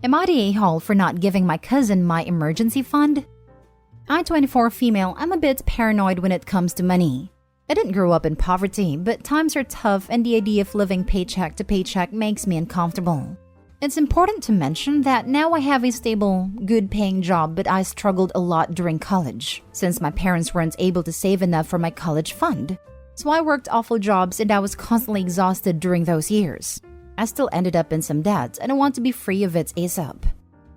Am I the a-hole for not giving my cousin my emergency fund? I'm 24 female. I'm a bit paranoid when it comes to money. I didn't grow up in poverty, but times are tough and the idea of living paycheck to paycheck makes me uncomfortable. It's important to mention that now I have a stable, good-paying job, but I struggled a lot during college, since my parents weren't able to save enough for my college fund. So I worked awful jobs and I was constantly exhausted during those years. I still ended up in some debt and I want to be free of it ASAP.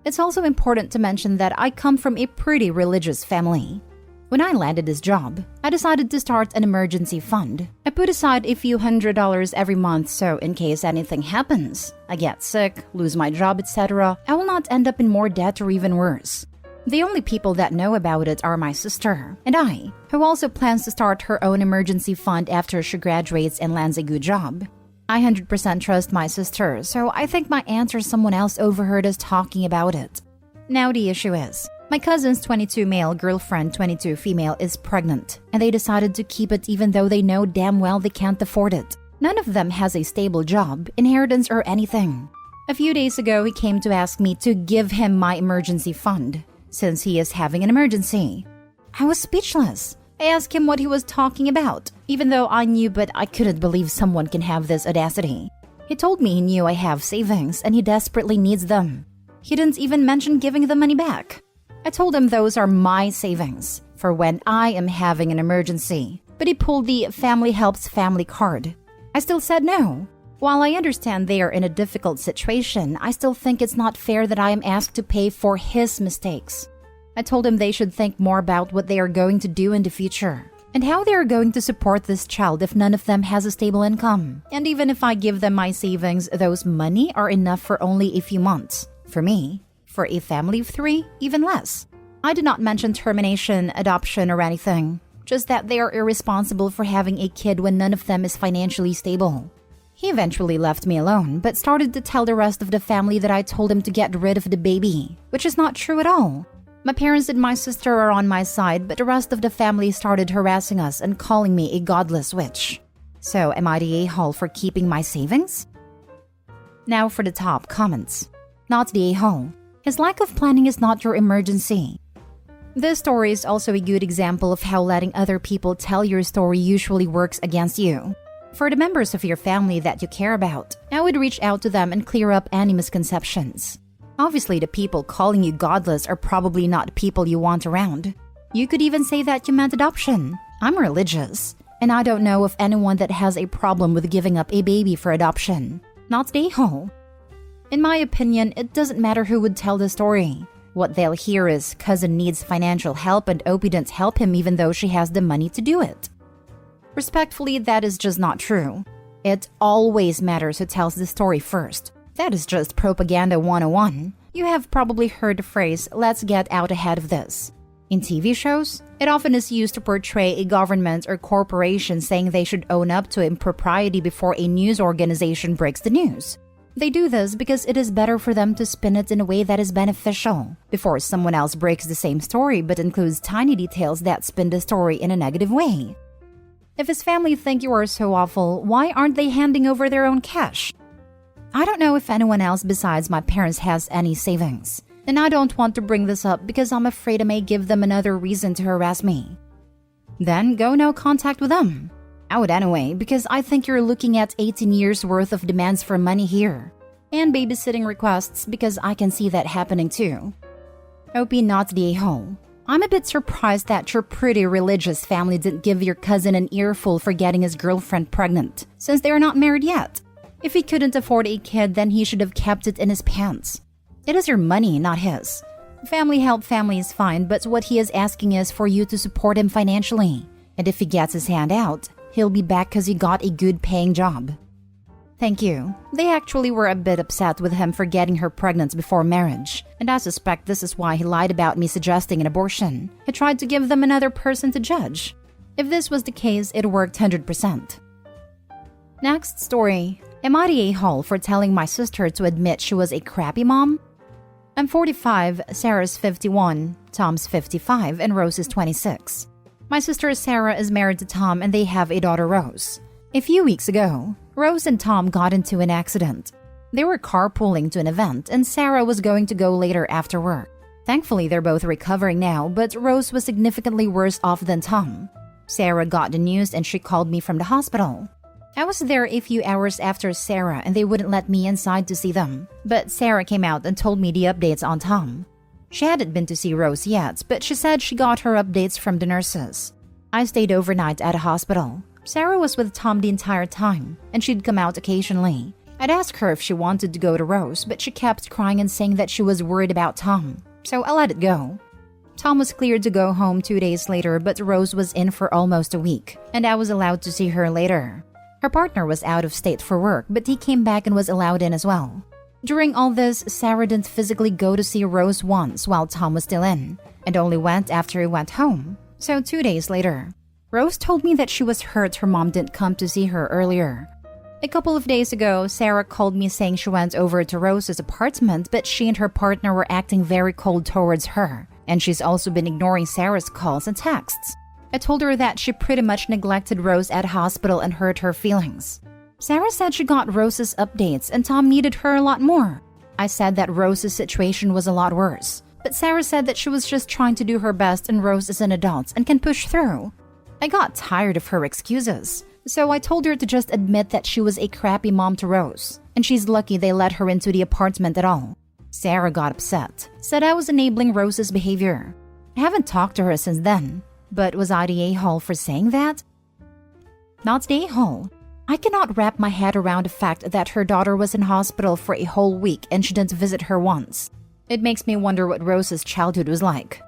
It's also important to mention that I come from a pretty religious family. When I landed this job, I decided to start an emergency fund. I put aside a few $100s every month so in case anything happens, I get sick, lose my job, etc., I will not end up in more debt or even worse. The only people that know about it are my sister and I, who also plans to start her own emergency fund after she graduates and lands a good job. I 100% trust my sister, so I think my aunt or someone else overheard us talking about it. Now the issue is, my cousin's 22 male girlfriend, 22 female, is pregnant, and they decided to keep it even though they know damn well they can't afford it. None of them has a stable job, inheritance, or anything. A few days ago, he came to ask me to give him my emergency fund, since he is having an emergency. I was speechless. I asked him what he was talking about, even though I knew, but I couldn't believe someone can have this audacity. He told me he knew I have savings and he desperately needs them. He didn't even mention giving the money back. I told him those are my savings for when I am having an emergency, but he pulled the family helps family card. I still said no. While I understand they are in a difficult situation, I still think it's not fair that I am asked to pay for his mistakes. I told him they should think more about what they are going to do in the future and how they are going to support this child if none of them has a stable income. And even if I give them my savings, those money are enough for only a few months. For me, for a family of 3, even less. I did not mention termination, adoption, or anything, just that they are irresponsible for having a kid when none of them is financially stable. He eventually left me alone, but started to tell the rest of the family that I told him to get rid of the baby, which is not true at all. My parents and my sister are on my side, but the rest of the family started harassing us and calling me a godless witch. So am I the a-hole for keeping my savings? Now for the top comments. Not the a-hole. His lack of planning is not your emergency. This story is also a good example of how letting other people tell your story usually works against you. For the members of your family that you care about, I would reach out to them and clear up any misconceptions. Obviously, the people calling you godless are probably not people you want around. You could even say that you meant adoption. I'm religious, and I don't know of anyone that has a problem with giving up a baby for adoption. Not the a-hole. In my opinion, it doesn't matter who would tell the story. What they'll hear is cousin needs financial help and Opie didn't help him even though she has the money to do it. Respectfully, that is just not true. It always matters who tells the story first. That is just propaganda 101. You have probably heard the phrase, let's get out ahead of this. In TV shows, it often is used to portray a government or corporation saying they should own up to impropriety before a news organization breaks the news. They do this because it is better for them to spin it in a way that is beneficial, before someone else breaks the same story but includes tiny details that spin the story in a negative way. If his family think you are so awful, why aren't they handing over their own cash? I don't know if anyone else besides my parents has any savings, and I don't want to bring this up because I'm afraid I may give them another reason to harass me. Then go no contact with them. I would anyway, because I think you're looking at 18 years worth of demands for money here. And babysitting requests because I can see that happening too. Opie not the a-hole. I'm a bit surprised that your pretty religious family didn't give your cousin an earful for getting his girlfriend pregnant, since they are not married yet. If he couldn't afford a kid, then he should have kept it in his pants. It is your money, not his. Family help family is fine, but what he is asking is for you to support him financially. And if he gets his hand out, he'll be back because he got a good paying job. Thank you. They actually were a bit upset with him for getting her pregnant before marriage, and I suspect this is why he lied about me suggesting an abortion. He tried to give them another person to judge. If this was the case, it worked 100%. Next story. Am I the a-hole for telling my sister to admit she was a crappy mom? I'm 45, Sarah's 51, Tom's 55, and Rose is 26. My sister Sarah is married to Tom and they have a daughter Rose. A few weeks ago, Rose and Tom got into an accident. They were carpooling to an event and Sarah was going to go later after work. Thankfully, they're both recovering now, but Rose was significantly worse off than Tom. Sarah got the news and she called me from the hospital. I was there a few hours after Sarah and they wouldn't let me inside to see them. But Sarah came out and told me the updates on Tom. She hadn't been to see Rose yet, but she said she got her updates from the nurses. I stayed overnight at a hospital. Sarah was with Tom the entire time, and she'd come out occasionally. I'd ask her if she wanted to go to Rose, but she kept crying and saying that she was worried about Tom, so I let it go. Tom was cleared to go home 2 days later, but Rose was in for almost a week, and I was allowed to see her later. Her partner was out of state for work, but he came back and was allowed in as well. During all this, Sarah didn't physically go to see Rose once while Tom was still in, and only went after he went home. So 2 days later, Rose told me that she was hurt her mom didn't come to see her earlier. A couple of days ago, Sarah called me saying she went over to Rose's apartment, but she and her partner were acting very cold towards her, and she's also been ignoring Sarah's calls and texts. I told her that she pretty much neglected Rose at hospital and hurt her feelings. Sarah said she got Rose's updates and Tom needed her a lot more. I said that Rose's situation was a lot worse, but Sarah said that she was just trying to do her best and Rose is an adult and can push through. I got tired of her excuses, so I told her to just admit that she was a crappy mom to Rose, and she's lucky they let her into the apartment at all. Sarah got upset, said I was enabling Rose's behavior. I haven't talked to her since then, but was I the a-hole for saying that? Not the a-hole. I cannot wrap my head around the fact that her daughter was in hospital for a whole week and she didn't visit her once. It makes me wonder what Rose's childhood was like.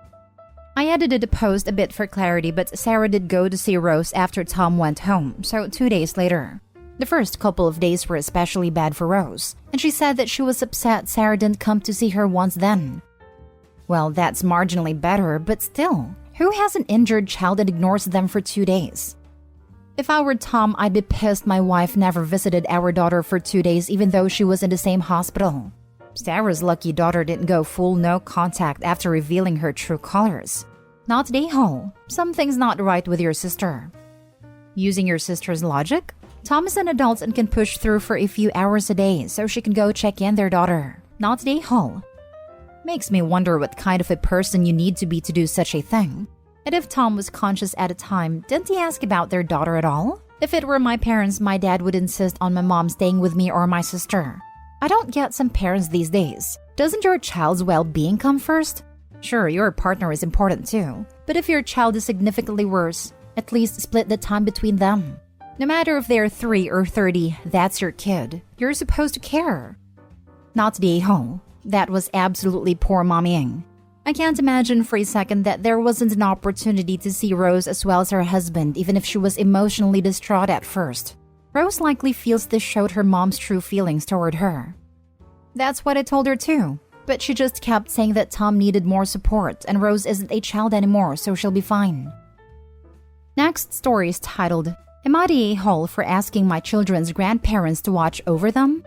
I edited the post a bit for clarity, but Sarah did go to see Rose after Tom went home, so 2 days later. The first couple of days were especially bad for Rose, and she said that she was upset Sarah didn't come to see her once then. Well, that's marginally better, but still, who has an injured child and ignores them for 2 days? If I were Tom, I'd be pissed my wife never visited our daughter for 2 days even though she was in the same hospital. Sarah's lucky daughter didn't go full no contact after revealing her true colors. Not the a-hole. Something's not right with your sister. Using your sister's logic, Tom is an adult and can push through for a few hours a day so she can go check in their daughter. Not the a-hole. Makes me wonder what kind of a person you need to be to do such a thing. And if Tom was conscious at a time, didn't he ask about their daughter at all? If it were my parents, my dad would insist on my mom staying with me or my sister. I don't get some parents these days. Doesn't your child's well-being come first? Sure, your partner is important too. But if your child is significantly worse, at least split the time between them. No matter if they're 3 or 30, that's your kid. You're supposed to care. Not the a-hole. That was absolutely poor mommying. I can't imagine for a second that there wasn't an opportunity to see Rose as well as her husband, even if she was emotionally distraught at first. Rose likely feels this showed her mom's true feelings toward her. That's what I told her too, but she just kept saying that Tom needed more support and Rose isn't a child anymore, so she'll be fine. Next story is titled, Am I the a-hole for asking my children's grandparents to watch over them?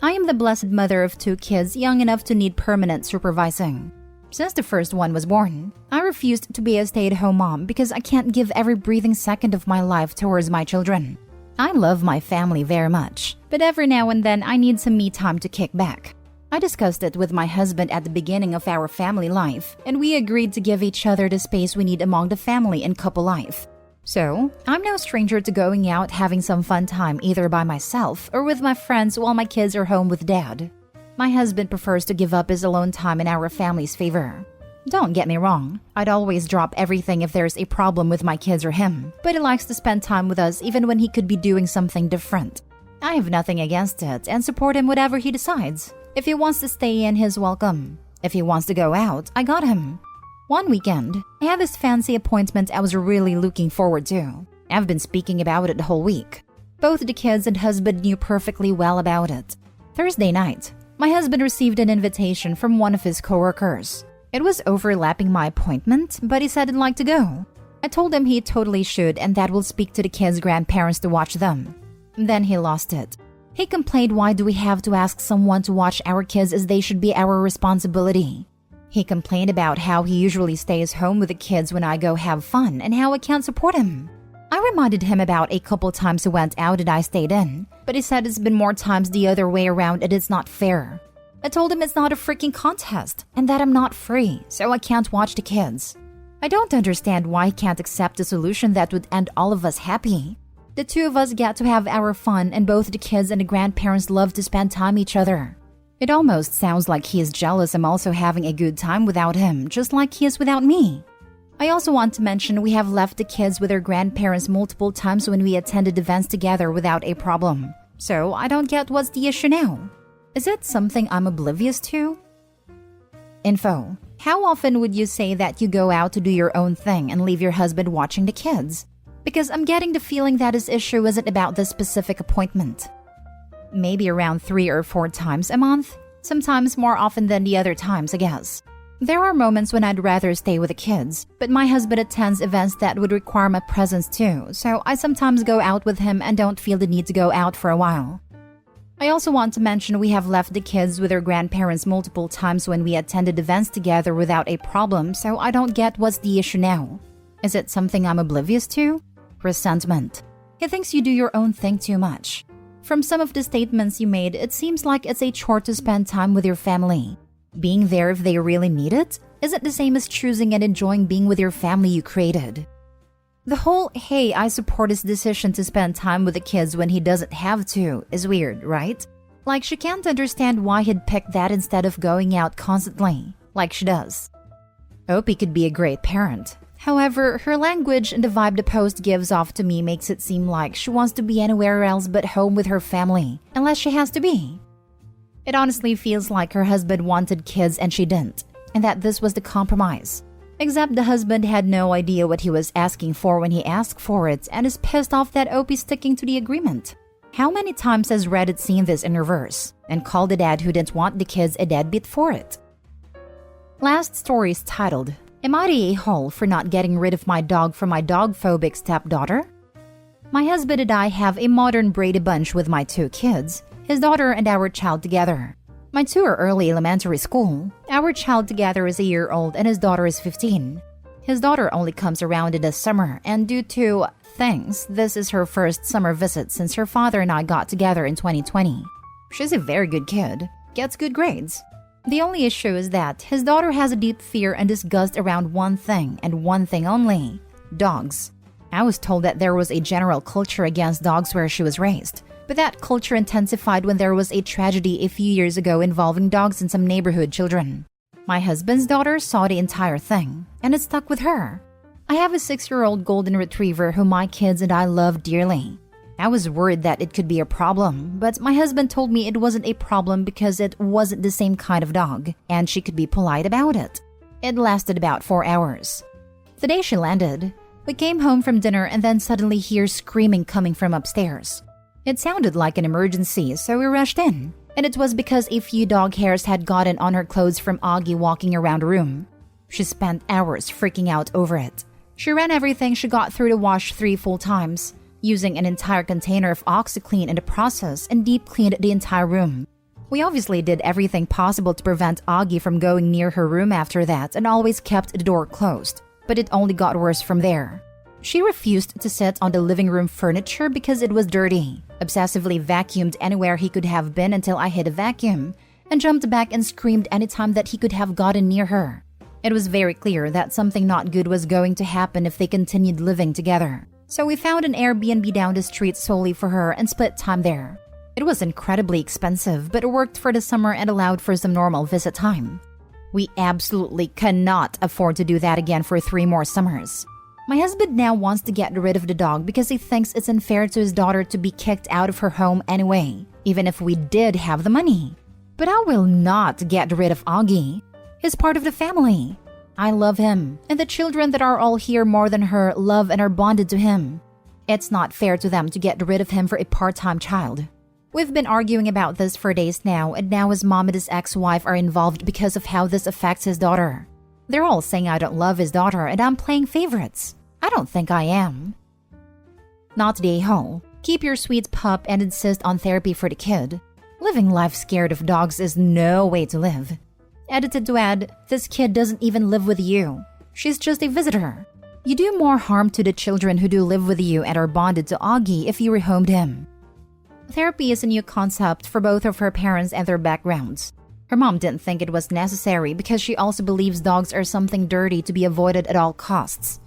I am the blessed mother of 2 kids young enough to need permanent supervising. Since the first one was born, I refused to be a stay-at-home mom because I can't give every breathing second of my life towards my children. I love my family very much, but every now and then I need some me time to kick back. I discussed it with my husband at the beginning of our family life, and we agreed to give each other the space we need among the family and couple life. So, I'm no stranger to going out having some fun time either by myself or with my friends while my kids are home with dad. My husband prefers to give up his alone time in our family's favor. Don't get me wrong, I'd always drop everything if there's a problem with my kids or him, but he likes to spend time with us even when he could be doing something different. I have nothing against it and support him whatever he decides. If he wants to stay in, he's welcome. If he wants to go out, I got him. One weekend, I had this fancy appointment I was really looking forward to. I've been speaking about it the whole week. Both the kids and husband knew perfectly well about it. Thursday night, my husband received an invitation from one of his coworkers. It was overlapping my appointment, but he said he'd like to go. I told him he totally should and that we'll speak to the kids' grandparents to watch them. Then he lost it. He complained, why do we have to ask someone to watch our kids as they should be our responsibility? He complained about how he usually stays home with the kids when I go have fun and how I can't support him. I reminded him about a couple times he went out and I stayed in, but he said it's been more times the other way around and it's not fair. I told him it's not a freaking contest and that I'm not free, so I can't watch the kids. I don't understand why he can't accept a solution that would end all of us happy. The two of us get to have our fun and both the kids and the grandparents love to spend time with each other. It almost sounds like he is jealous I'm also having a good time without him, just like he is without me. I also want to mention we have left the kids with their grandparents multiple times when we attended events together without a problem. So I don't get what's the issue now. Is it something I'm oblivious to? Info. How often would you say that you go out to do your own thing and leave your husband watching the kids? Because I'm getting the feeling that his issue isn't about this specific appointment. Maybe around 3 or 4 times a month. Sometimes more often than the other times, I guess. There are moments when I'd rather stay with the kids, but my husband attends events that would require my presence too, so I sometimes go out with him and don't feel the need to go out for a while. I also want to mention we have left the kids with their grandparents multiple times when we attended events together without a problem, so I don't get what's the issue now. Is it something I'm oblivious to? Resentment. He thinks you do your own thing too much. From some of the statements you made, it seems like it's a chore to spend time with your family. Being there if they really need it isn't the same as choosing and enjoying being with your family you created. The whole, hey, I support his decision to spend time with the kids when he doesn't have to is weird, right? Like she can't understand why he'd pick that instead of going out constantly, like she does. Opie could be a great parent. However, her language and the vibe the post gives off to me makes it seem like she wants to be anywhere else but home with her family, unless she has to be. It honestly feels like her husband wanted kids and she didn't, and that this was the compromise. Except the husband had no idea what he was asking for when he asked for it and is pissed off that Opie's sticking to the agreement. How many times has Reddit seen this in reverse and called the dad who didn't want the kids a deadbeat for it? Last story is titled, Am I the a-hole for not getting rid of my dog from my dog-phobic stepdaughter? My husband and I have a modern Brady Bunch with my 2 kids, his daughter and our child together. My 2 are early elementary school. Our child together is a year old and his daughter is 15. His daughter only comes around in the summer and due to things, this is her first summer visit since her father and I got together in 2020. She's a very good kid, gets good grades. The only issue is that his daughter has a deep fear and disgust around one thing and one thing only, dogs. I was told that there was a general culture against dogs where she was raised. But that culture intensified when there was a tragedy a few years ago involving dogs and some neighborhood children. My husband's daughter saw the entire thing, and it stuck with her. I have a 6-year-old golden retriever who my kids and I love dearly. I was worried that it could be a problem, but my husband told me it wasn't a problem because it wasn't the same kind of dog, and she could be polite about it. It lasted about 4 hours. The day she landed, we came home from dinner and then suddenly hear screaming coming from upstairs. It sounded like an emergency, so we rushed in. And it was because a few dog hairs had gotten on her clothes from Augie walking around the room. She spent hours freaking out over it. She ran everything she got through the wash 3 full times, using an entire container of OxiClean in the process and deep cleaned the entire room. We obviously did everything possible to prevent Augie from going near her room after that and always kept the door closed, but it only got worse from there. She refused to sit on the living room furniture because it was dirty, obsessively vacuumed anywhere he could have been until I hit a vacuum, and jumped back and screamed anytime that he could have gotten near her. It was very clear that something not good was going to happen if they continued living together. So we found an Airbnb down the street solely for her and split time there. It was incredibly expensive, but it worked for the summer and allowed for some normal visit time. We absolutely cannot afford to do that again for 3 more summers. My husband now wants to get rid of the dog because he thinks it's unfair to his daughter to be kicked out of her home anyway, even if we did have the money. But I will not get rid of Augie. He's part of the family. I love him, and the children that are all here more than her love and are bonded to him. It's not fair to them to get rid of him for a part-time child. We've been arguing about this for days now, and now his mom and his ex-wife are involved because of how this affects his daughter. They're all saying I don't love his daughter and I'm playing favorites. I don't think I am. Not the a-hole. Keep your sweet pup and insist on therapy for the kid. Living life scared of dogs is no way to live. Edited to add, this kid doesn't even live with you. She's just a visitor. You do more harm to the children who do live with you and are bonded to Augie if you rehomed him. Therapy is a new concept for both of her parents and their backgrounds. Her mom didn't think it was necessary because she also believes dogs are something dirty to be avoided at all costs.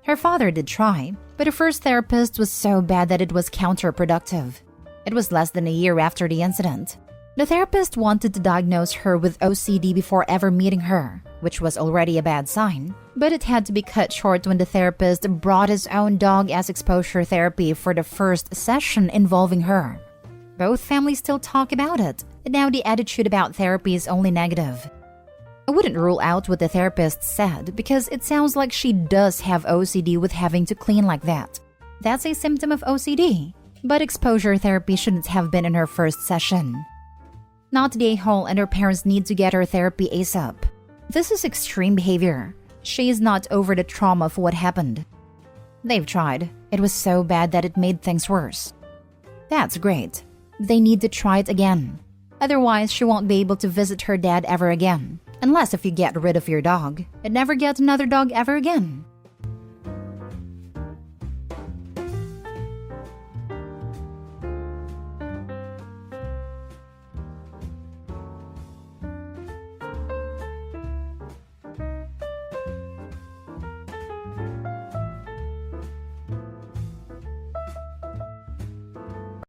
Her father did try, but her first therapist was so bad that it was counterproductive. It was less than a year after the incident. The therapist wanted to diagnose her with OCD before ever meeting her, which was already a bad sign, but it had to be cut short when the therapist brought his own dog as exposure therapy for the first session involving her. Both families still talk about it, and now the attitude about therapy is only negative. I wouldn't rule out what the therapist said because it sounds like she does have OCD with having to clean like that. That's a symptom of OCD, but exposure therapy shouldn't have been in her first session. Not the a-hole, and her parents need to get her therapy ASAP. This is extreme behavior. She is not over the trauma of what happened. They've tried. It was so bad that it made things worse. That's great. They need to try it again. Otherwise, she won't be able to visit her dad ever again. Unless if you get rid of your dog and never get another dog ever again.